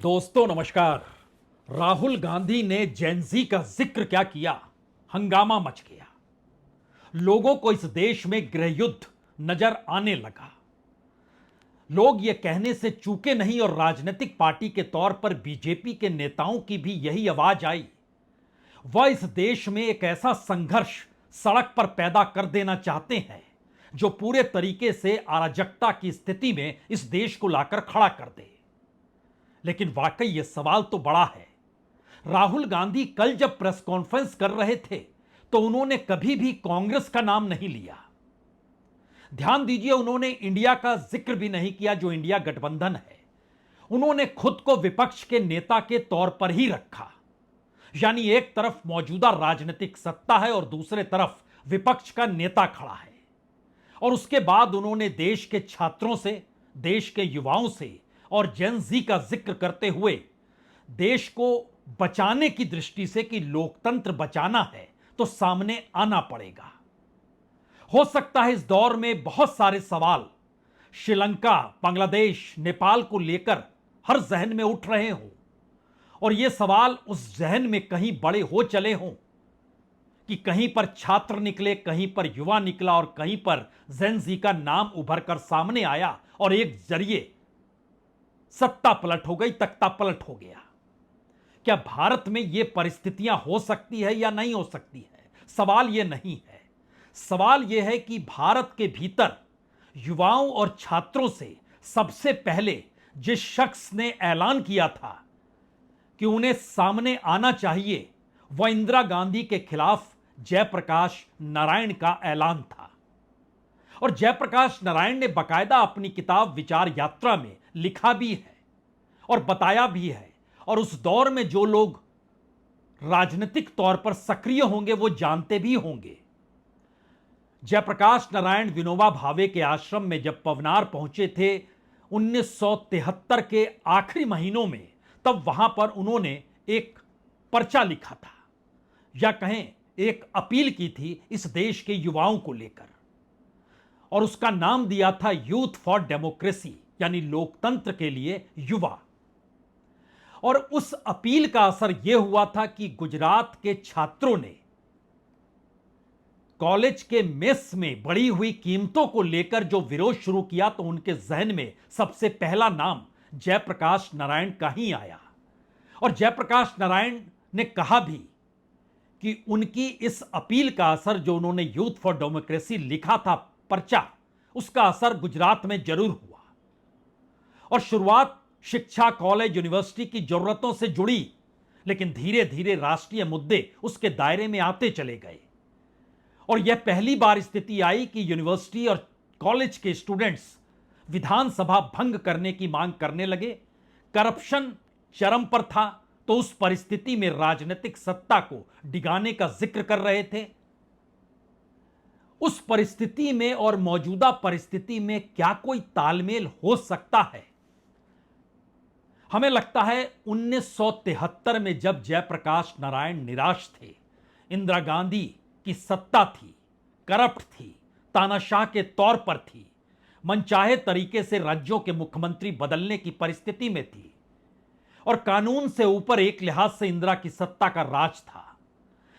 दोस्तों नमस्कार। राहुल गांधी ने जेनजी का जिक्र क्या किया, हंगामा मच गया। लोगों को इस देश में गृहयुद्ध नजर आने लगा। लोग यह कहने से चूके नहीं और राजनीतिक पार्टी के तौर पर बीजेपी के नेताओं की भी यही आवाज आई। वह इस देश में एक ऐसा संघर्ष सड़क पर पैदा कर देना चाहते हैं जो पूरे तरीके से अराजकता की स्थिति में इस देश को लाकर खड़ा कर दे। लेकिन वाकई यह सवाल तो बड़ा है। राहुल गांधी कल जब प्रेस कॉन्फ्रेंस कर रहे थे तो उन्होंने कभी भी कांग्रेस का नाम नहीं लिया। ध्यान दीजिए, उन्होंने इंडिया का जिक्र भी नहीं किया जो इंडिया गठबंधन है। उन्होंने खुद को विपक्ष के नेता के तौर पर ही रखा। यानी एक तरफ मौजूदा राजनीतिक सत्ता है और दूसरे तरफ विपक्ष का नेता खड़ा है। और उसके बाद उन्होंने देश के छात्रों से, देश के युवाओं से और जेन जी का जिक्र करते हुए देश को बचाने की दृष्टि से कि लोकतंत्र बचाना है तो सामने आना पड़ेगा। हो सकता है इस दौर में बहुत सारे सवाल श्रीलंका, बांग्लादेश, नेपाल को लेकर हर जहन में उठ रहे हों और ये सवाल उस जहन में कहीं बड़े हो चले हों कि कहीं पर छात्र निकले, कहीं पर युवा निकला और कहीं पर जेन जी का नाम उभर कर सामने आया और एक जरिए सत्ता पलट हो गई, तख्ता पलट हो गया। क्या भारत में यह परिस्थितियां हो सकती है या नहीं हो सकती है? सवाल यह नहीं है। सवाल यह है कि भारत के भीतर युवाओं और छात्रों से सबसे पहले जिस शख्स ने ऐलान किया था कि उन्हें सामने आना चाहिए, वह इंदिरा गांधी के खिलाफ जयप्रकाश नारायण का ऐलान था। और जयप्रकाश नारायण ने बाकायदा अपनी किताब विचार यात्रा में लिखा भी है और बताया भी है। और उस दौर में जो लोग राजनीतिक तौर पर सक्रिय होंगे वो जानते भी होंगे। जयप्रकाश नारायण विनोबा भावे के आश्रम में जब पवनार पहुंचे थे 1973 के आखिरी महीनों में, तब वहां पर उन्होंने एक पर्चा लिखा था या कहें एक अपील की थी इस देश के युवाओं को लेकर, और उसका नाम दिया था यूथ फॉर डेमोक्रेसी, यानी लोकतंत्र के लिए युवा। और उस अपील का असर यह हुआ था कि गुजरात के छात्रों ने कॉलेज के मेस में बढ़ी हुई कीमतों को लेकर जो विरोध शुरू किया तो उनके जहन में सबसे पहला नाम जयप्रकाश नारायण का ही आया। और जयप्रकाश नारायण ने कहा भी कि उनकी इस अपील का असर, जो उन्होंने यूथ फॉर डेमोक्रेसी लिखा था पर्चा, उसका असर गुजरात में जरूर हुआ। और शुरुआत शिक्षा, कॉलेज, यूनिवर्सिटी की जरूरतों से जुड़ी, लेकिन धीरे धीरे राष्ट्रीय मुद्दे उसके दायरे में आते चले गए। और यह पहली बार स्थिति आई कि यूनिवर्सिटी और कॉलेज के स्टूडेंट्स विधानसभा भंग करने की मांग करने लगे। करप्शन चरम पर था, तो उस परिस्थिति में राजनीतिक सत्ता को डिगाने का जिक्र कर रहे थे। उस परिस्थिति में और मौजूदा परिस्थिति में क्या कोई तालमेल हो सकता है? हमें लगता है 1973 में जब जयप्रकाश नारायण निराश थे, इंदिरा गांधी की सत्ता थी, करप्ट थी, तानाशाह के तौर पर थी, मनचाहे तरीके से राज्यों के मुख्यमंत्री बदलने की परिस्थिति में थी और कानून से ऊपर एक लिहाज से इंदिरा की सत्ता का राज था।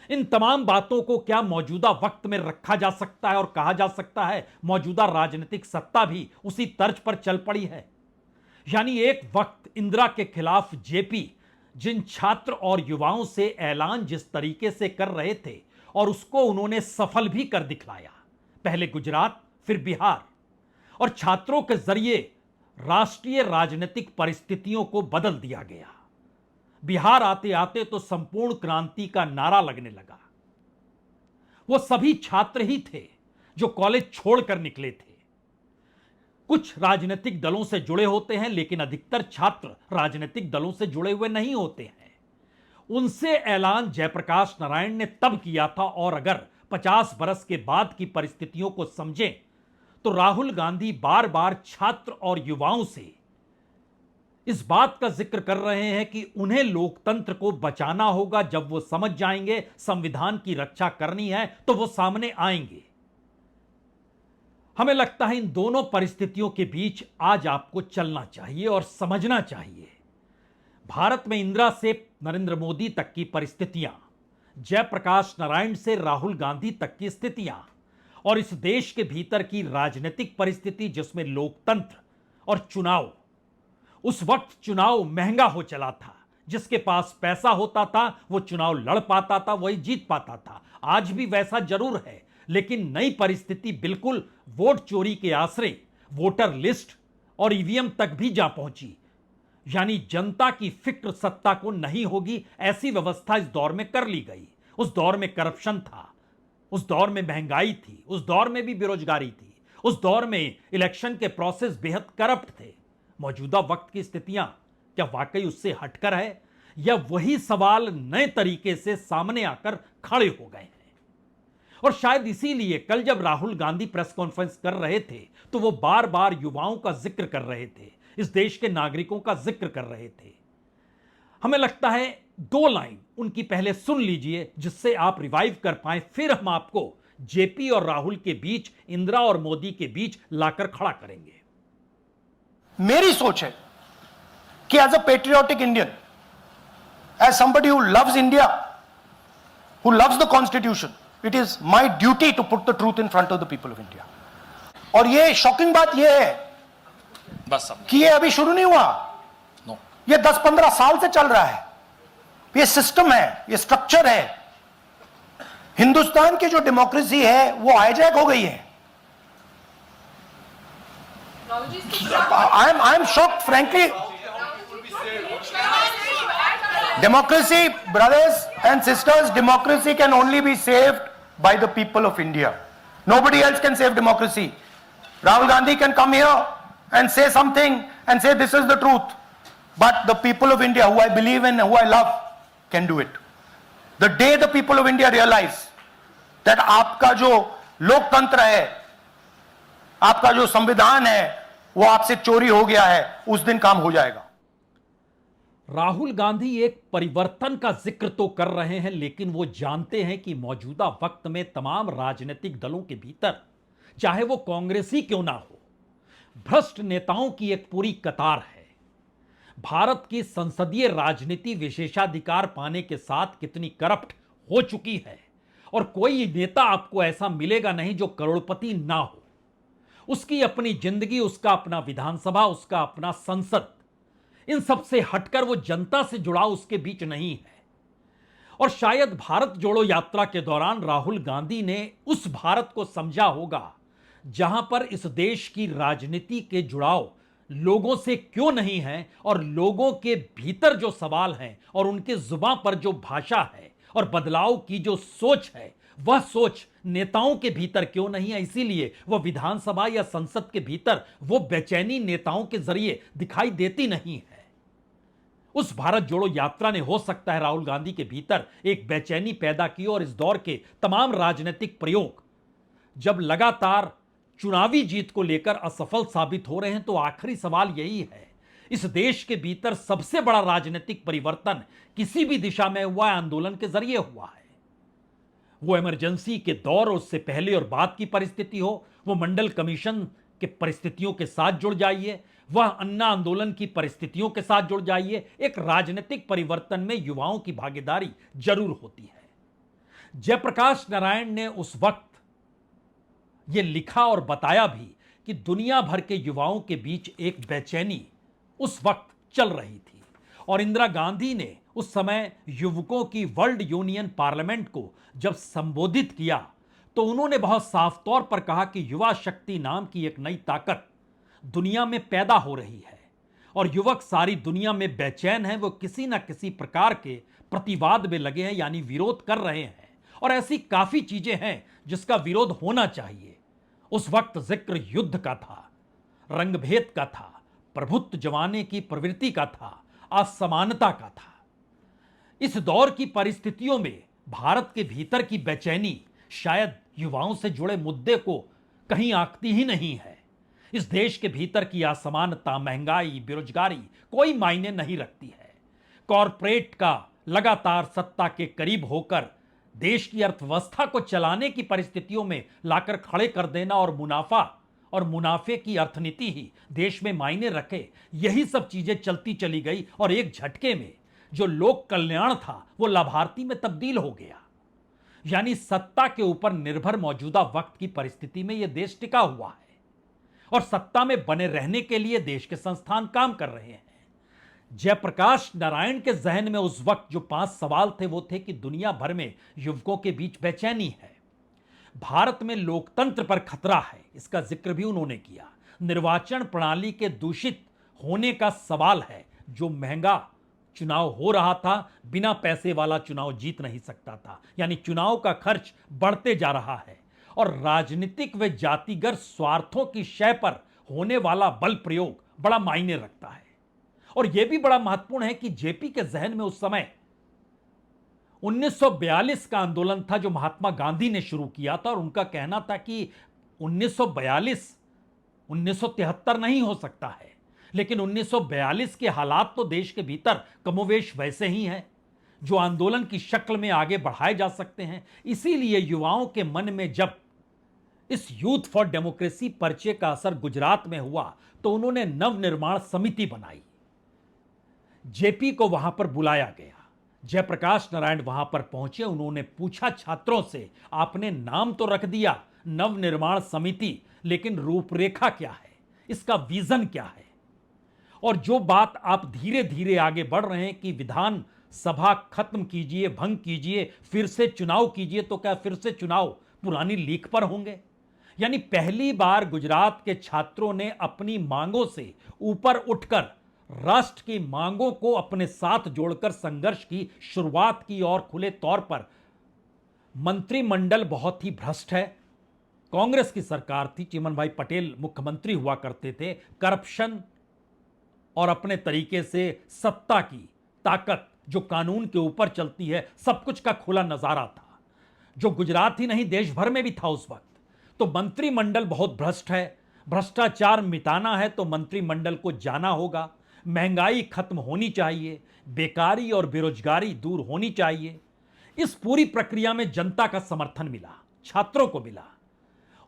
इन तमाम बातों को क्या मौजूदा वक्त में रखा जा सकता है और कहा जा सकता है मौजूदा राजनीतिक सत्ता भी उसी तर्ज पर चल पड़ी है? यानी एक वक्त इंदिरा के खिलाफ जेपी जिन छात्र और युवाओं से ऐलान जिस तरीके से कर रहे थे और उसको उन्होंने सफल भी कर दिखलाया, पहले गुजरात फिर बिहार, और छात्रों के जरिए राष्ट्रीय राजनीतिक परिस्थितियों को बदल दिया गया। बिहार आते आते तो संपूर्ण क्रांति का नारा लगने लगा। वो सभी छात्र ही थे जो कॉलेज छोड़कर निकले थे। कुछ राजनीतिक दलों से जुड़े होते हैं, लेकिन अधिकतर छात्र राजनीतिक दलों से जुड़े हुए नहीं होते हैं। उनसे ऐलान जयप्रकाश नारायण ने तब किया था। और अगर 50 बरस के बाद की परिस्थितियों को समझें तो राहुल गांधी बार बार छात्र और युवाओं से इस बात का जिक्र कर रहे हैं कि उन्हें लोकतंत्र को बचाना होगा। जब वो समझ जाएंगे संविधान की रक्षा करनी है तो वो सामने आएंगे। हमें लगता है इन दोनों परिस्थितियों के बीच आज आपको चलना चाहिए और समझना चाहिए। भारत में इंदिरा से नरेंद्र मोदी तक की परिस्थितियां, जयप्रकाश नारायण से राहुल गांधी तक की स्थितियां और इस देश के भीतर की राजनीतिक परिस्थिति जिसमें लोकतंत्र और चुनाव, उस वक्त चुनाव महंगा हो चला था। जिसके पास पैसा होता था वो चुनाव लड़ पाता था, वही जीत पाता था। आज भी वैसा जरूर है, लेकिन नई परिस्थिति बिल्कुल वोट चोरी के आसरे वोटर लिस्ट और ईवीएम तक भी जा पहुंची। यानी जनता की फिक्र सत्ता को नहीं होगी, ऐसी व्यवस्था इस दौर में कर ली गई। उस दौर में करप्शन था, उस दौर में महंगाई थी, उस दौर में भी बेरोजगारी थी, उस दौर में इलेक्शन के प्रोसेस बेहद करप्ट थे। मौजूदा वक्त की स्थितियां क्या वाकई उससे हटकर है, या वही सवाल नए तरीके से सामने आकर खड़े हो गए हैं? और शायद इसीलिए कल जब राहुल गांधी प्रेस कॉन्फ्रेंस कर रहे थे तो वो बार बार युवाओं का जिक्र कर रहे थे, इस देश के नागरिकों का जिक्र कर रहे थे। हमें लगता है दो लाइन उनकी पहले सुन लीजिए, जिससे आप रिवाइव कर पाए, फिर हम आपको जेपी और राहुल के बीच, इंदिरा और मोदी के बीच लाकर खड़ा करेंगे। मेरी सोच है कि as a patriotic Indian, as somebody who loves India, who loves the constitution, it is my duty to put the truth in front of the people of India. और ये शॉकिंग बात यह है बस कि ये अभी शुरू नहीं हुआ, नो, ये 10-15 साल से चल रहा है। ये सिस्टम है, ये स्ट्रक्चर है। हिंदुस्तान की जो डेमोक्रेसी है वो हाईजैक हो गई है। I am shocked, frankly. Democracy, brothers and sisters, democracy can only be saved by the people of India. Nobody else can save democracy. Rahul Gandhi can come here and say something and say this is the truth. But the people of India, who I believe in, who I love, can do it. The day the people of India realize that आपका जो लोकतंत्र है, आपका जो संविधान है, वो आपसे चोरी हो गया है, उस दिन काम हो जाएगा। राहुल गांधी एक परिवर्तन का जिक्र तो कर रहे हैं, लेकिन वो जानते हैं कि मौजूदा वक्त में तमाम राजनीतिक दलों के भीतर, चाहे वो कांग्रेस ही क्यों ना हो, भ्रष्ट नेताओं की एक पूरी कतार है। भारत की संसदीय राजनीति विशेषाधिकार पाने के साथ कितनी करप्ट हो चुकी है, और कोई नेता आपको ऐसा मिलेगा नहीं जो करोड़पति ना हो। उसकी अपनी जिंदगी, उसका अपना विधानसभा, उसका अपना संसद, इन सब से हटकर वो जनता से जुड़ाव उसके बीच नहीं है। और शायद भारत जोड़ो यात्रा के दौरान राहुल गांधी ने उस भारत को समझा होगा जहां पर इस देश की राजनीति के जुड़ाव लोगों से क्यों नहीं है, और लोगों के भीतर जो सवाल हैं और उनके जुबान पर जो भाषा है और बदलाव की जो सोच है, वह सोच नेताओं के भीतर क्यों नहीं है। इसीलिए वह विधानसभा या संसद के भीतर वो बेचैनी नेताओं के जरिए दिखाई देती नहीं है। उस भारत जोड़ो यात्रा ने, हो सकता है, राहुल गांधी के भीतर एक बेचैनी पैदा की। और इस दौर के तमाम राजनीतिक प्रयोग जब लगातार चुनावी जीत को लेकर असफल साबित हो रहे हैं, तो आखिरी सवाल यही है, इस देश के भीतर सबसे बड़ा राजनीतिक परिवर्तन किसी भी दिशा में हुआ है, आंदोलन के जरिए हुआ है। वो इमरजेंसी के दौर, उससे पहले और बाद की परिस्थिति हो, वो मंडल कमीशन के परिस्थितियों के साथ जुड़ जाइए, वह अन्ना आंदोलन की परिस्थितियों के साथ जुड़ जाइए, एक राजनीतिक परिवर्तन में युवाओं की भागीदारी जरूर होती है। जयप्रकाश नारायण ने उस वक्त यह लिखा और बताया भी कि दुनिया भर के युवाओं के बीच एक बेचैनी उस वक्त चल रही थी, और इंदिरा गांधी ने उस समय युवकों की वर्ल्ड यूनियन पार्लियामेंट को जब संबोधित किया तो उन्होंने बहुत साफ तौर पर कहा कि युवा शक्ति नाम की एक नई ताकत दुनिया में पैदा हो रही है, और युवक सारी दुनिया में बेचैन हैं, वो किसी ना किसी प्रकार के प्रतिवाद में लगे हैं, यानी विरोध कर रहे हैं। और ऐसी काफी चीजें हैं जिसका विरोध होना चाहिए। उस वक्त जिक्र युद्ध का था, रंगभेद का था, प्रभुत्व जमाने की प्रवृत्ति का था, असमानता का था। इस दौर की परिस्थितियों में भारत के भीतर की बेचैनी शायद युवाओं से जुड़े मुद्दे को कहीं आंकती ही नहीं है। इस देश के भीतर की असमानता, महंगाई, बेरोजगारी कोई मायने नहीं रखती है। कॉरपोरेट का लगातार सत्ता के करीब होकर देश की अर्थव्यवस्था को चलाने की परिस्थितियों में लाकर खड़े कर देना और मुनाफा और मुनाफे की अर्थनीति ही देश में मायने रखे, यही सब चीजें चलती चली गई और एक झटके में जो लोक कल्याण था वो लाभार्थी में तब्दील हो गया। यानी सत्ता के ऊपर निर्भर मौजूदा वक्त की परिस्थिति में यह देश टिका हुआ है और सत्ता में बने रहने के लिए देश के संस्थान काम कर रहे हैं। जयप्रकाश नारायण के जहन में उस वक्त जो 5 सवाल थे वो थे कि दुनिया भर में युवकों के बीच बेचैनी है, भारत में लोकतंत्र पर खतरा है, इसका जिक्र भी उन्होंने किया। निर्वाचन प्रणाली के दूषित होने का सवाल है, जो महंगा चुनाव हो रहा था, बिना पैसे वाला चुनाव जीत नहीं सकता था, यानी चुनाव का खर्च बढ़ते जा रहा है और राजनीतिक व जातिगत स्वार्थों की शय पर होने वाला बल प्रयोग बड़ा मायने रखता है। और यह भी बड़ा महत्वपूर्ण है कि जेपी के जहन में उस समय 1942 का आंदोलन था जो महात्मा गांधी ने शुरू किया था और उनका कहना था कि 1942 1973 नहीं हो सकता है, लेकिन 1942 के हालात तो देश के भीतर कमोवेश वैसे ही हैं जो आंदोलन की शक्ल में आगे बढ़ाए जा सकते हैं। इसीलिए युवाओं के मन में जब इस यूथ फॉर डेमोक्रेसी पर्चे का असर गुजरात में हुआ तो उन्होंने नवनिर्माण समिति बनाई, जेपी को वहां पर बुलाया गया। जयप्रकाश नारायण वहां पर पहुंचे, उन्होंने पूछा छात्रों से, आपने नाम तो रख दिया नवनिर्माण समिति, लेकिन रूपरेखा क्या है, इसका विजन क्या है? और जो बात आप धीरे धीरे आगे बढ़ रहे हैं कि विधान सभा खत्म कीजिए, भंग कीजिए, फिर से चुनाव कीजिए, तो क्या फिर से चुनाव पुरानी लीक पर होंगे? यानी पहली बार गुजरात के छात्रों ने अपनी मांगों से ऊपर उठकर राष्ट्र की मांगों को अपने साथ जोड़कर संघर्ष की शुरुआत की और खुले तौर पर मंत्रिमंडल बहुत ही भ्रष्ट है। कांग्रेस की सरकार थी, चिमन भाई पटेल मुख्यमंत्री हुआ करते थे, करप्शन और अपने तरीके से सत्ता की ताकत जो कानून के ऊपर चलती है, सब कुछ का खुला नजारा था, जो गुजरात ही नहीं देश भर में भी था उस वक्त। तो मंत्रिमंडल बहुत भ्रष्ट है, भ्रष्टाचार मिटाना है तो मंत्रिमंडल को जाना होगा, महंगाई खत्म होनी चाहिए, बेकारी और बेरोजगारी दूर होनी चाहिए। इस पूरी प्रक्रिया में जनता का समर्थन मिला, छात्रों को मिला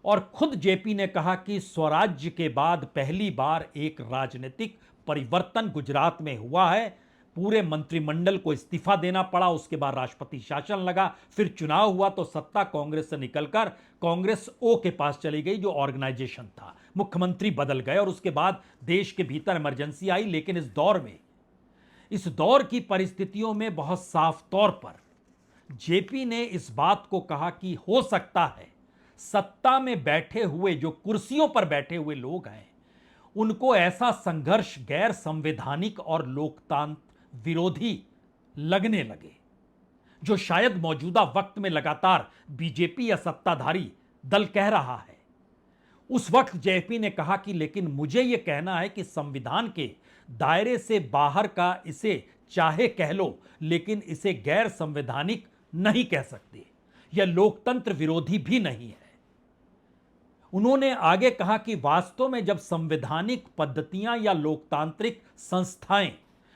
और खुद जेपी ने कहा कि स्वराज्य के बाद पहली बार एक राजनीतिक परिवर्तन गुजरात में हुआ है। पूरे मंत्रिमंडल को इस्तीफा देना पड़ा, उसके बाद राष्ट्रपति शासन लगा, फिर चुनाव हुआ तो सत्ता कांग्रेस से निकलकर कांग्रेस ओ के पास चली गई जो ऑर्गेनाइजेशन था, मुख्यमंत्री बदल गए और उसके बाद देश के भीतर इमरजेंसी आई। लेकिन इस दौर की परिस्थितियों में बहुत साफ तौर पर जेपी ने इस बात को कहा कि हो सकता है सत्ता में बैठे हुए, जो कुर्सियों पर बैठे हुए लोग हैं, उनको ऐसा संघर्ष गैर संवैधानिक और लोकतंत्र विरोधी लगने लगे जो शायद मौजूदा वक्त में लगातार बीजेपी या सत्ताधारी दल कह रहा है। उस वक्त जेपी ने कहा कि लेकिन मुझे यह कहना है कि संविधान के दायरे से बाहर का इसे चाहे कह लो, लेकिन इसे गैर संवैधानिक नहीं कह सकते, यह लोकतंत्र विरोधी भी नहीं है। उन्होंने आगे कहा कि वास्तव में जब संवैधानिक पद्धतियां या लोकतांत्रिक संस्थाएं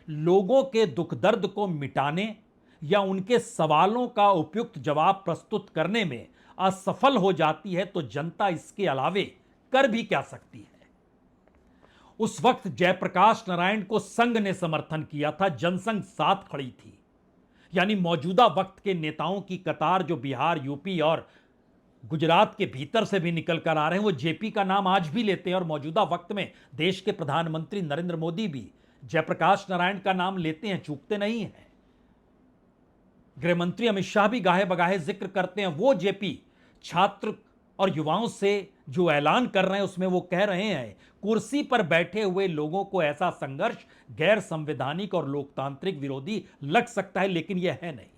लोगों के दुख दर्द को मिटाने या उनके सवालों का उपयुक्त जवाब प्रस्तुत करने में असफल हो जाती है तो जनता इसके अलावे कर भी क्या सकती है। उस वक्त जयप्रकाश नारायण को संघ ने समर्थन किया था, जनसंघ साथ खड़ी थी। यानी मौजूदा वक्त के नेताओं की कतार जो बिहार, यूपी और गुजरात के भीतर से भी निकल कर आ रहे हैं, वो जेपी का नाम आज भी लेते हैं और मौजूदा वक्त में देश के प्रधानमंत्री नरेंद्र मोदी भी जयप्रकाश नारायण का नाम लेते हैं, चूकते नहीं हैं। गृह मंत्री अमित शाह भी गाहे बगाहे जिक्र करते हैं। वो जेपी छात्र और युवाओं से जो ऐलान कर रहे हैं उसमें वो कह रहे हैं कुर्सी पर बैठे हुए लोगों को ऐसा संघर्ष गैर संवैधानिक और लोकतांत्रिक विरोधी लग सकता है, लेकिन यह है नहीं।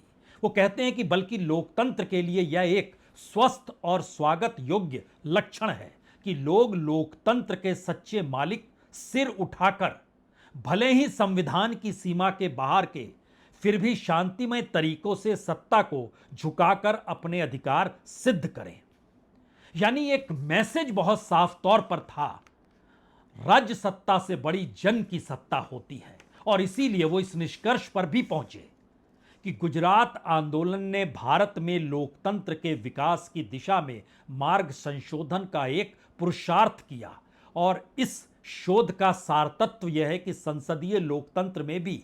वो कहते हैं कि बल्कि लोकतंत्र के लिए यह एक स्वस्थ और स्वागत योग्य लक्षण है कि लोग लोकतंत्र के सच्चे मालिक सिर उठाकर भले ही संविधान की सीमा के बाहर के फिर भी शांतिमय तरीकों से सत्ता को झुकाकर अपने अधिकार सिद्ध करें। यानी एक मैसेज बहुत साफ तौर पर था, राज्य सत्ता से बड़ी जन की सत्ता होती है। और इसीलिए वो इस निष्कर्ष पर भी पहुंचे कि गुजरात आंदोलन ने भारत में लोकतंत्र के विकास की दिशा में मार्ग संशोधन का एक पुरुषार्थ किया और इस शोध का सार तत्व यह है कि संसदीय लोकतंत्र में भी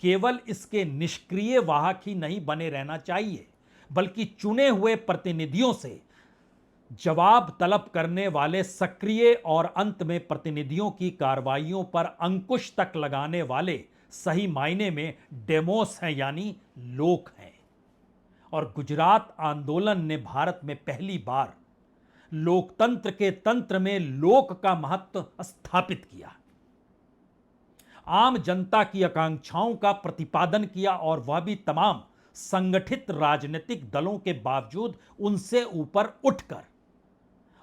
केवल इसके निष्क्रिय वाहक ही नहीं बने रहना चाहिए, बल्कि चुने हुए प्रतिनिधियों से जवाब तलब करने वाले सक्रिय और अंत में प्रतिनिधियों की कार्रवाइयों पर अंकुश तक लगाने वाले सही मायने में डेमोस हैं, यानी लोक हैं। और गुजरात आंदोलन ने भारत में पहली बार लोकतंत्र के तंत्र में लोक का महत्व स्थापित किया, आम जनता की आकांक्षाओं का प्रतिपादन किया और वह भी तमाम संगठित राजनीतिक दलों के बावजूद उनसे ऊपर उठकर।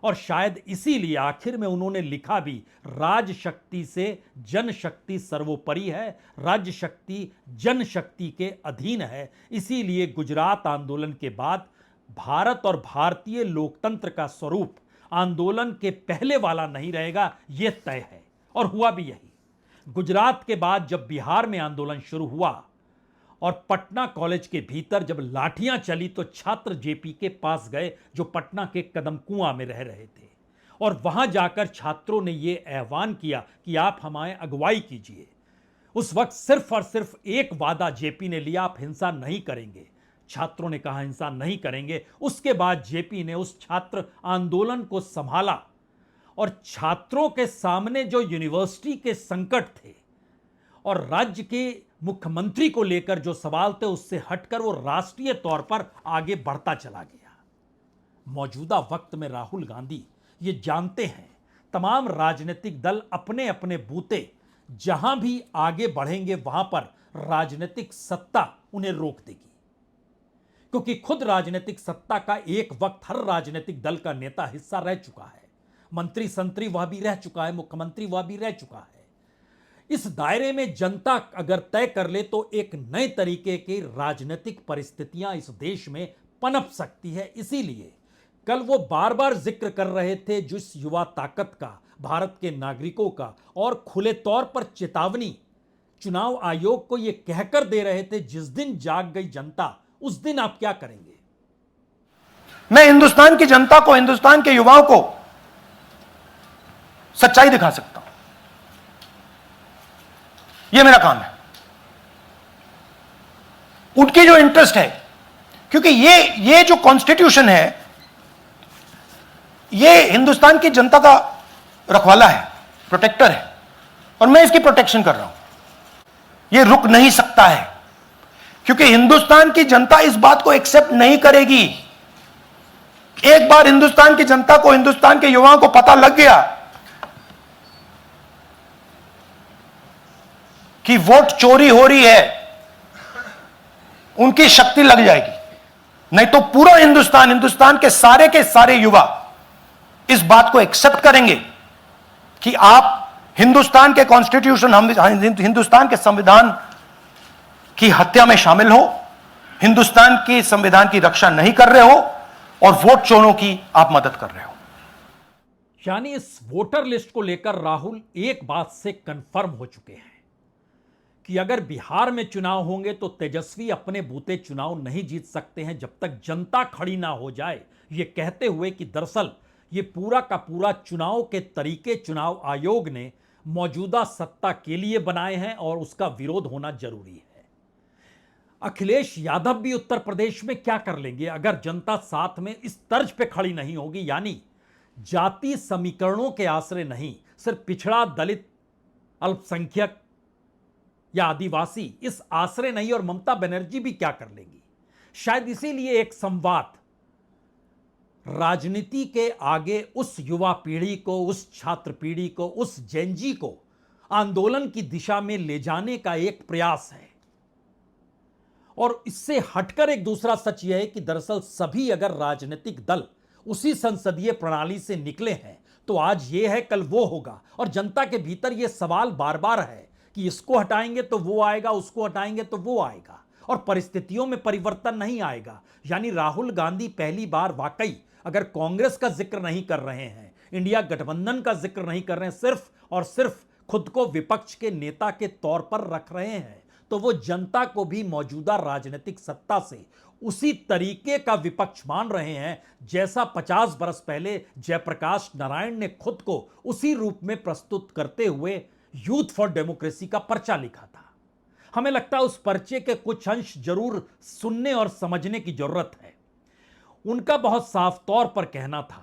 और शायद इसीलिए आखिर में उन्होंने लिखा भी, राजशक्ति से जनशक्ति सर्वोपरि है, राज्य शक्ति जनशक्ति के अधीन है। इसीलिए गुजरात आंदोलन के बाद भारत और भारतीय लोकतंत्र का स्वरूप आंदोलन के पहले वाला नहीं रहेगा, यह तय है। और हुआ भी यही। गुजरात के बाद जब बिहार में आंदोलन शुरू हुआ और पटना कॉलेज के भीतर जब लाठियां चली तो छात्र जेपी के पास गए, जो पटना के कदम कुआं में रह रहे थे, और वहां जाकर छात्रों ने यह आह्वान किया कि आप हमारे अगुवाई कीजिए। उस वक्त सिर्फ और सिर्फ एक वादा जेपी ने लिया, आप हिंसा नहीं करेंगे। छात्रों ने कहा हिंसा नहीं करेंगे। उसके बाद जेपी ने उस छात्र आंदोलन को संभाला और छात्रों के सामने जो यूनिवर्सिटी के संकट थे और राज्य के मुख्यमंत्री को लेकर जो सवाल थे, उससे हटकर वो राष्ट्रीय तौर पर आगे बढ़ता चला गया। मौजूदा वक्त में राहुल गांधी ये जानते हैं तमाम राजनीतिक दल अपने अपने बूते जहां भी आगे बढ़ेंगे वहां पर राजनीतिक सत्ता उन्हें रोक देगी, क्योंकि खुद राजनीतिक सत्ता का एक वक्त हर राजनीतिक दल का नेता हिस्सा रह चुका है, मंत्री संतरी वह भी रह चुका है, मुख्यमंत्री वह भी रह चुका है। इस दायरे में जनता अगर तय कर ले तो एक नए तरीके की राजनीतिक परिस्थितियां इस देश में पनप सकती है। इसीलिए कल वो बार बार जिक्र कर रहे थे जिस युवा ताकत का, भारत के नागरिकों का, और खुले तौर पर चेतावनी चुनाव आयोग को ये कहकर दे रहे थे, जिस दिन जाग गई जनता उस दिन आप क्या करेंगे। मैं हिंदुस्तान की जनता को, हिंदुस्तान के युवाओं को सच्चाई दिखा सकता हूं, यह मेरा काम है। उनकी जो इंटरेस्ट है, क्योंकि ये जो कॉन्स्टिट्यूशन है ये हिंदुस्तान की जनता का रखवाला है, प्रोटेक्टर है, और मैं इसकी प्रोटेक्शन कर रहा हूं। ये रुक नहीं सकता है, क्योंकि हिंदुस्तान की जनता इस बात को एक्सेप्ट नहीं करेगी। एक बार हिंदुस्तान की जनता को, हिंदुस्तान के युवाओं को पता लग गया कि वोट चोरी हो रही है, उनकी शक्ति लग जाएगी। नहीं तो पूरा हिंदुस्तान के सारे युवा इस बात को एक्सेप्ट करेंगे कि आप हिंदुस्तान के कॉन्स्टिट्यूशन, हिंदुस्तान के संविधान की हत्या में शामिल हो, हिंदुस्तान के संविधान की रक्षा नहीं कर रहे हो और वोट चोरों की आप मदद कर रहे हो। यानी इस वोटर लिस्ट को लेकर राहुल एक बात से कंफर्म हो चुके हैं कि अगर बिहार में चुनाव होंगे तो तेजस्वी अपने बूते चुनाव नहीं जीत सकते हैं जब तक जनता खड़ी ना हो जाए, ये कहते हुए कि दरअसल ये पूरा का पूरा चुनाव के तरीके चुनाव आयोग ने मौजूदा सत्ता के लिए बनाए हैं और उसका विरोध होना जरूरी है। अखिलेश यादव भी उत्तर प्रदेश में क्या कर लेंगे अगर जनता साथ में इस तर्ज पे खड़ी नहीं होगी, यानी जाति समीकरणों के आश्रय नहीं, सिर्फ पिछड़ा, दलित, अल्पसंख्यक या आदिवासी इस आश्रय नहीं, और ममता बनर्जी भी क्या कर लेंगी। शायद इसीलिए एक संवाद राजनीति के आगे उस युवा पीढ़ी को, उस छात्र पीढ़ी को, उस जेनजी को आंदोलन की दिशा में ले जाने का एक प्रयास है। और इससे हटकर एक दूसरा सच यह है कि दरअसल सभी अगर राजनीतिक दल उसी संसदीय प्रणाली से निकले हैं तो आज ये है कल वो होगा, और जनता के भीतर यह सवाल बार बार है कि इसको हटाएंगे तो वो आएगा, उसको हटाएंगे तो वो आएगा, और परिस्थितियों में परिवर्तन नहीं आएगा। यानी राहुल गांधी पहली बार वाकई अगर कांग्रेस का जिक्र नहीं कर रहे हैं, इंडिया गठबंधन का जिक्र नहीं कर रहे हैं, सिर्फ और सिर्फ खुद को विपक्ष के नेता के तौर पर रख रहे हैं, तो वो जनता को भी मौजूदा राजनीतिक सत्ता से उसी तरीके का विपक्ष मान रहे हैं जैसा 50 बरस पहले जयप्रकाश नारायण ने खुद को उसी रूप में प्रस्तुत करते हुए यूथ फॉर डेमोक्रेसी का पर्चा लिखा था। हमें लगता है उस पर्चे के कुछ अंश जरूर सुनने और समझने की जरूरत है। उनका बहुत साफ तौर पर कहना था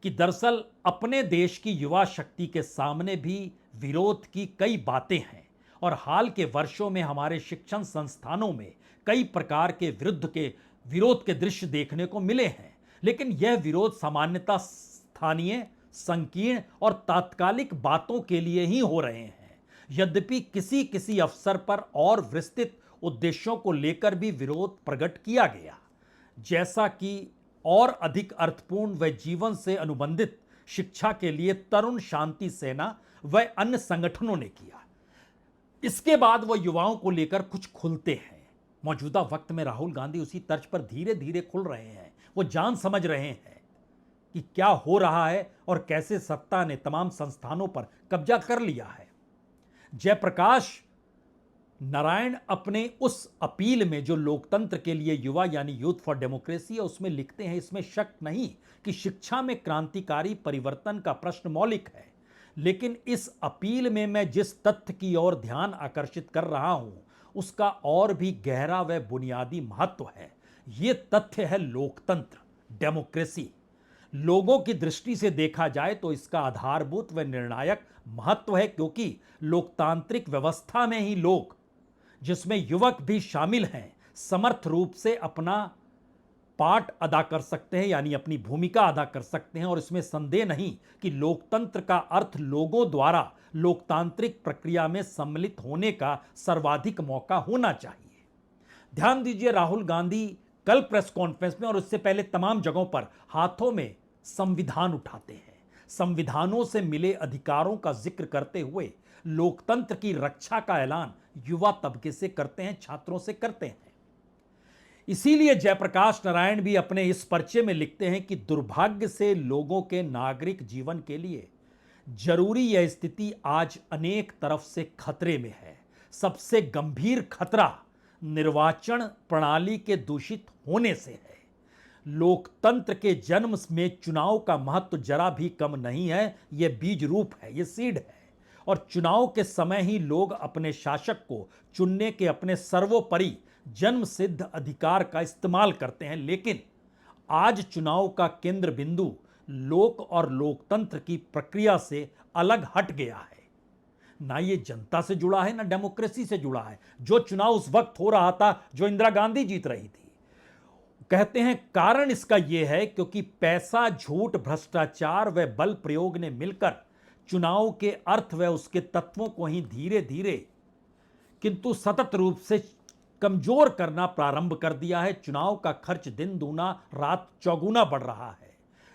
कि दरअसल अपने देश की युवा शक्ति के सामने भी विरोध की कई बातें हैं और हाल के वर्षों में हमारे शिक्षण संस्थानों में कई प्रकार के विरोध के दृश्य देखने को मिले हैं, लेकिन यह विरोध सामान्यतः स्थानीय, संकीर्ण और तात्कालिक बातों के लिए ही हो रहे हैं। यद्यपि किसी किसी अवसर पर और विस्तृत उद्देश्यों को लेकर भी विरोध प्रकट किया गया, जैसा कि और अधिक अर्थपूर्ण व जीवन से अनुबंधित शिक्षा के लिए तरुण शांति सेना व अन्य संगठनों ने किया। इसके बाद वह युवाओं को लेकर कुछ खुलते हैं। मौजूदा वक्त में राहुल गांधी उसी तर्ज पर धीरे धीरे खुल रहे हैं। वो जान समझ रहे हैं कि क्या हो रहा है और कैसे सत्ता ने तमाम संस्थानों पर कब्जा कर लिया है। जयप्रकाश नारायण अपने उस अपील में जो लोकतंत्र के लिए युवा यानी यूथ फॉर डेमोक्रेसी है उसमें लिखते हैं, इसमें शक नहीं कि शिक्षा में क्रांतिकारी परिवर्तन का प्रश्न मौलिक है, लेकिन इस अपील में मैं जिस तथ्य की ओर ध्यान आकर्षित कर रहा हूं उसका और भी गहरा व बुनियादी महत्व है। यह तथ्य है लोकतंत्र, डेमोक्रेसी। लोगों की दृष्टि से देखा जाए तो इसका आधारभूत व निर्णायक महत्व है, क्योंकि लोकतांत्रिक व्यवस्था में ही लोग, जिसमें युवक भी शामिल हैं, समर्थ रूप से अपना पार्ट अदा कर सकते हैं यानी अपनी भूमिका अदा कर सकते हैं। और इसमें संदेह नहीं कि लोकतंत्र का अर्थ लोगों द्वारा लोकतांत्रिक प्रक्रिया में सम्मिलित होने का सर्वाधिक मौका होना चाहिए। ध्यान दीजिए, राहुल गांधी कल प्रेस कॉन्फ्रेंस में और उससे पहले तमाम जगहों पर हाथों में संविधान उठाते हैं। संविधानों से मिले अधिकारों का जिक्र करते हुए लोकतंत्र की रक्षा का ऐलान युवा तबके से करते हैं, छात्रों से करते हैं। इसीलिए जयप्रकाश नारायण भी अपने इस पर्चे में लिखते हैं कि दुर्भाग्य से लोगों के नागरिक जीवन के लिए जरूरी यह स्थिति आज अनेक तरफ से खतरे में है। सबसे गंभीर खतरा निर्वाचन प्रणाली के दूषित होने से है। लोकतंत्र के जन्म में चुनाव का महत्व जरा भी कम नहीं है, यह बीज रूप है, यह सीड है। और चुनाव के समय ही लोग अपने शासक को चुनने के अपने सर्वोपरि जन्म सिद्ध अधिकार का इस्तेमाल करते हैं। लेकिन आज चुनाव का केंद्र बिंदु लोक और लोकतंत्र की प्रक्रिया से अलग हट गया है। ना ये जनता से जुड़ा है, ना डेमोक्रेसी से जुड़ा है। जो चुनाव उस वक्त हो रहा था जो इंदिरा गांधी जीत रही थी, कहते हैं कारण इसका यह है क्योंकि पैसा, झूठ, भ्रष्टाचार व बल प्रयोग ने मिलकर चुनाव के अर्थ व उसके तत्वों को ही धीरे धीरे किंतु सतत रूप से कमजोर करना प्रारंभ कर दिया है। चुनाव का खर्च दिन दूना रात चौगुना बढ़ रहा है।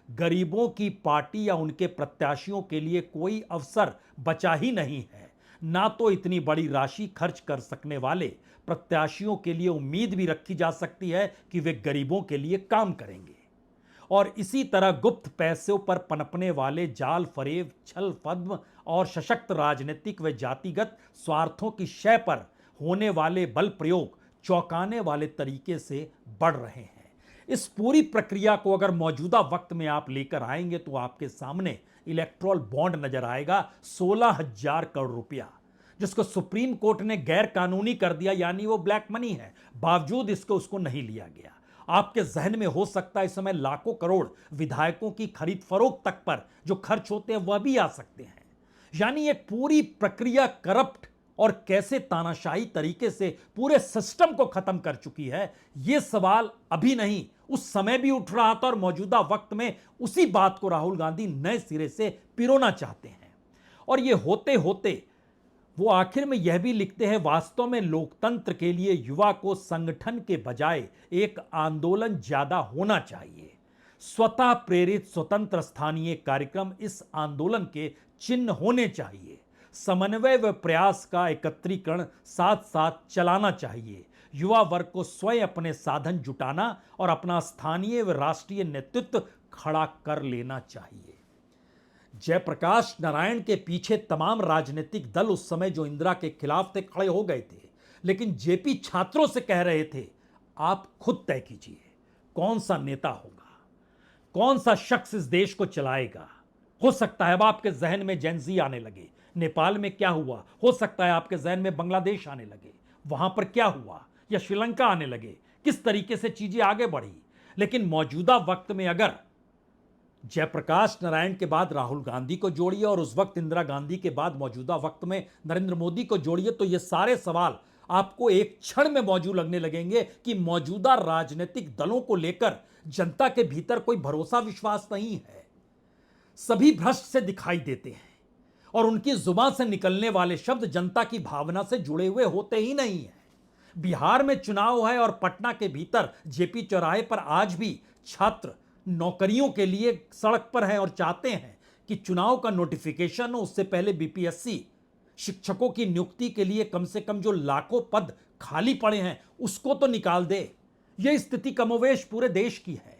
गरीबों की पार्टी या उनके प्रत्याशियों के लिए कोई अवसर बचा ही नहीं है। ना तो इतनी बड़ी राशि खर्च कर सकने वाले प्रत्याशियों के लिए उम्मीद भी रखी जा सकती है कि वे गरीबों के लिए काम करेंगे। और इसी तरह गुप्त पैसों पर पनपने वाले जाल फरेब, छल फद्म और सशक्त राजनीतिक व जातिगत स्वार्थों की शय पर होने वाले बल प्रयोग चौंकाने वाले तरीके से बढ़ रहे हैं। इस पूरी प्रक्रिया को अगर मौजूदा वक्त में आप लेकर आएंगे तो आपके सामने इलेक्ट्रल बॉन्ड नजर आएगा, 16,000 करोड़ रुपया, जिसको सुप्रीम कोर्ट ने गैर कानूनी कर दिया, यानी वो ब्लैक मनी है, बावजूद इसको उसको नहीं लिया गया। आपके जहन में हो सकता है इस समय लाखों करोड़ विधायकों की खरीद फरोख्त तक पर जो खर्च होते हैं वह भी आ सकते हैं। यानी एक पूरी प्रक्रिया करप्ट और कैसे तानाशाही तरीके से पूरे सिस्टम को खत्म कर चुकी है। यह सवाल अभी नहीं, उस समय भी उठ रहा था और मौजूदा वक्त में उसी बात को राहुल गांधी नए सिरे से पिरोना चाहते हैं। और यह होते होते वो आखिर में यह भी लिखते हैं, वास्तव में लोकतंत्र के लिए युवा को संगठन के बजाय एक आंदोलन ज्यादा होना चाहिए। स्वतः प्रेरित स्वतंत्र स्थानीय कार्यक्रम इस आंदोलन के चिन्ह होने चाहिए। समन्वय व प्रयास का एकत्रीकरण साथ साथ चलाना चाहिए। युवा वर्ग को स्वयं अपने साधन जुटाना और अपना स्थानीय व राष्ट्रीय नेतृत्व खड़ा कर लेना चाहिए। जयप्रकाश नारायण के पीछे तमाम राजनीतिक दल उस समय जो इंदिरा के खिलाफ थे खड़े हो गए थे। लेकिन जेपी छात्रों से कह रहे थे, आप खुद तय कीजिए कौन सा नेता होगा, कौन सा शख्स इस देश को चलाएगा। हो सकता है अब आपके जहन में जेनजी आने लगे, नेपाल में क्या हुआ, हो सकता है आपके जहन में बांग्लादेश आने लगे, वहां पर क्या हुआ, या श्रीलंका आने लगे, किस तरीके से चीजें आगे बढ़ी। लेकिन मौजूदा वक्त में अगर जयप्रकाश नारायण के बाद राहुल गांधी को जोड़िए और उस वक्त इंदिरा गांधी के बाद मौजूदा वक्त में नरेंद्र मोदी को जोड़िए, तो ये सारे सवाल आपको एक क्षण में मौजूद लगने लगेंगे कि मौजूदा राजनीतिक दलों को लेकर जनता के भीतर कोई भरोसा विश्वास नहीं है। सभी भ्रष्ट से दिखाई देते हैं और उनकी जुबान से निकलने वाले शब्द जनता की भावना से जुड़े हुए होते ही नहीं है। बिहार में चुनाव है और पटना के भीतर जेपी चौराहे पर आज भी छात्र नौकरियों के लिए सड़क पर हैं और चाहते हैं कि चुनाव का नोटिफिकेशन हो, उससे पहले बीपीएससी शिक्षकों की नियुक्ति के लिए कम से कम जो लाखों पद खाली पड़े हैं उसको तो निकाल दे। यह स्थिति कमोवेश पूरे देश की है।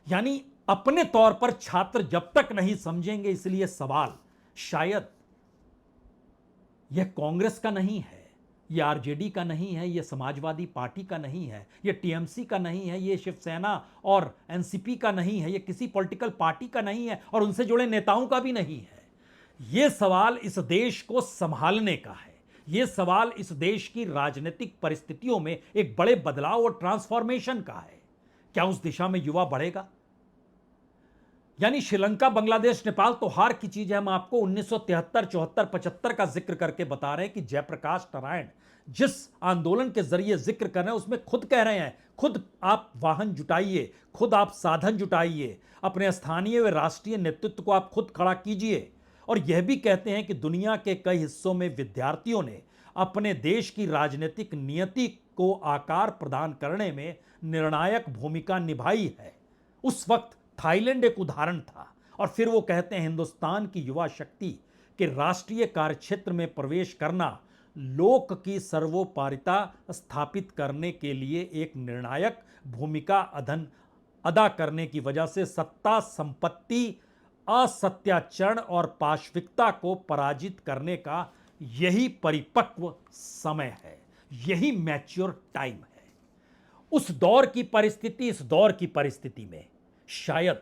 यानी अपने तौर पर छात्र जब तक नहीं समझेंगे, इसलिए सवाल शायद यह कांग्रेस का नहीं है, यह आरजेडी का नहीं है, यह समाजवादी पार्टी का नहीं है, यह टीएमसी का नहीं है, यह शिवसेना और एनसीपी का नहीं है, यह किसी पॉलिटिकल पार्टी का नहीं है और उनसे जुड़े नेताओं का भी नहीं है। यह सवाल इस देश को संभालने का है। यह सवाल इस देश की राजनीतिक परिस्थितियों में एक बड़े बदलाव और ट्रांसफॉर्मेशन का है। क्या उस दिशा में युवा बढ़ेगा? यानी श्रीलंका, बांग्लादेश, नेपाल तो हार की चीज है। हम आपको 1973, 74, 75 का जिक्र करके बता रहे हैं कि जयप्रकाश नारायण जिस आंदोलन के जरिए जिक्र कर रहे हैं उसमें खुद कह रहे हैं, खुद आप वाहन जुटाइए, खुद आप साधन जुटाइए, अपने स्थानीय व राष्ट्रीय नेतृत्व को आप खुद खड़ा कीजिए। और यह भी कहते हैं कि दुनिया के कई हिस्सों में विद्यार्थियों ने अपने देश की राजनीतिक नियति को आकार प्रदान करने में निर्णायक भूमिका निभाई है। उस वक्त थाईलैंड एक उदाहरण था। और फिर वो कहते हैं हिंदुस्तान की युवा शक्ति के राष्ट्रीय कार्यक्षेत्र में प्रवेश करना लोक की सर्वोपरिता स्थापित करने के लिए एक निर्णायक भूमिका अदा करने की वजह से सत्ता, संपत्ति, असत्याचरण और पाशविकता को पराजित करने का यही परिपक्व समय है, यही मैच्योर टाइम है। उस दौर की परिस्थिति, इस दौर की परिस्थिति में शायद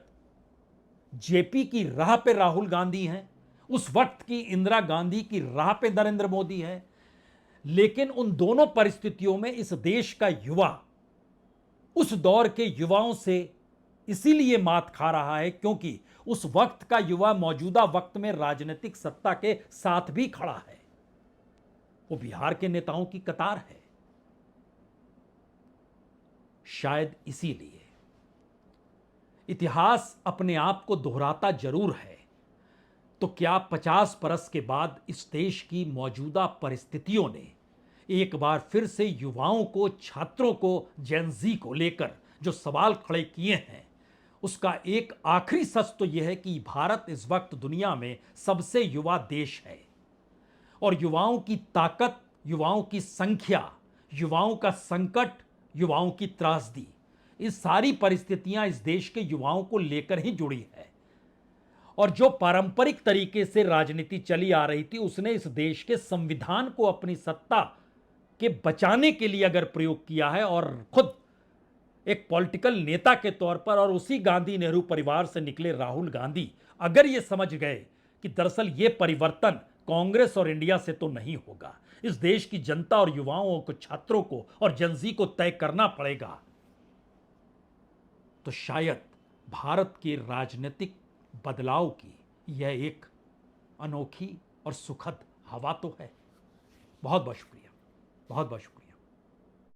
जेपी की राह पे राहुल गांधी हैं, उस वक्त की इंदिरा गांधी की राह पे नरेंद्र मोदी है। लेकिन उन दोनों परिस्थितियों में इस देश का युवा उस दौर के युवाओं से इसीलिए मात खा रहा है क्योंकि उस वक्त का युवा मौजूदा वक्त में राजनीतिक सत्ता के साथ भी खड़ा है। वो बिहार के नेताओं की कतार है। शायद इसीलिए इतिहास अपने आप को दोहराता जरूर है। तो क्या 50 बरस के बाद इस देश की मौजूदा परिस्थितियों ने एक बार फिर से युवाओं को, छात्रों को, जेनजी को लेकर जो सवाल खड़े किए हैं, उसका एक आखिरी सच तो यह है कि भारत इस वक्त दुनिया में सबसे युवा देश है। और युवाओं की ताकत, युवाओं की संख्या, युवाओं का संकट, युवाओं की त्रासदी, इस सारी परिस्थितियां इस देश के युवाओं को लेकर ही जुड़ी है। और जो पारंपरिक तरीके से राजनीति चली आ रही थी उसने इस देश के संविधान को अपनी सत्ता के बचाने के लिए अगर प्रयोग किया है, और खुद एक पॉलिटिकल नेता के तौर पर और उसी गांधी नेहरू परिवार से निकले राहुल गांधी अगर ये समझ गए कि दरअसल ये परिवर्तन कांग्रेस और इंडिया से तो नहीं होगा, इस देश की जनता और युवाओं को, छात्रों को और जनजी को तय करना पड़ेगा, तो शायद भारत के राजनीतिक बदलाव की यह एक अनोखी और सुखद हवा तो है। बहुत बहुत शुक्रिया, बहुत बहुत शुक्रिया।